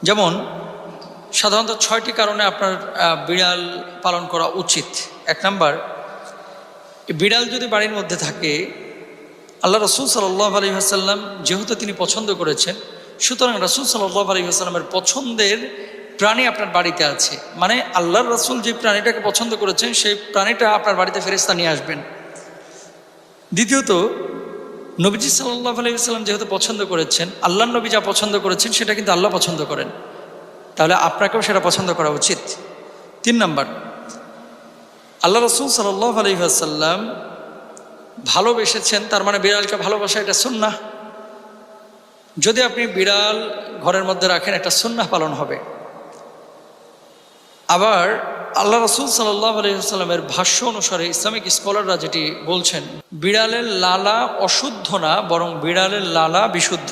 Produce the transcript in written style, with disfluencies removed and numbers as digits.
যেমন সাধারণত 6টি কারণে আপনার বিড়াল পালন করা উচিত। 1 নাম্বার, বিড়াল যদি বাড়ির মধ্যে থাকে, আল্লাহ রসুল সাল্লাল্লাহু আলাইহি ওয়াসাল্লাম যেহেতু তিনি পছন্দ করেছেন, সুতরাং রসুল সাল্লাল্লাহু আলাইহি ওয়াসাল্লামের পছন্দের প্রাণী আপনার বাড়িতে আছে, মানে আল্লাহর রসুল যে প্রাণীটাকে পছন্দ করেছেন সেই প্রাণীটা আপনার বাড়িতে ফেরেশতা নিয়ে আসবেন। দ্বিতীয়ত, নবীজি সাল্লাল্লাহু আলাইহি ওয়াসাল্লাম যেহেতু পছন্দ করেছেন, আল্লাহর নবী যা পছন্দ করেছেন সেটা কিন্তু আল্লাহ পছন্দ করেন, তাহলে আপনাকেও সেটা পছন্দ করা উচিত। 3 নাম্বার, আল্লাহ রসুল সাল্লাল্লাহু আলাইহি ওয়াসাল্লাম ভালোবেসেছেন, তার মানে বিড়ালকে ভালোবাসা এটা সুন্নাহ। যদি আপনি বিড়াল ঘরের মধ্যে রাখেন, একটা সুন্নাহ পালন হবে। আবার আল্লাহ রসুল সাল্লাল্লাহু আলাইহি ওয়াসাল্লামের ভাষ্য অনুসারে ইসলামিক স্কলাররা যেটি বলছেন, বিড়ালের লালা অশুদ্ধ না, বরং বিড়ালের লালা বিশুদ্ধ।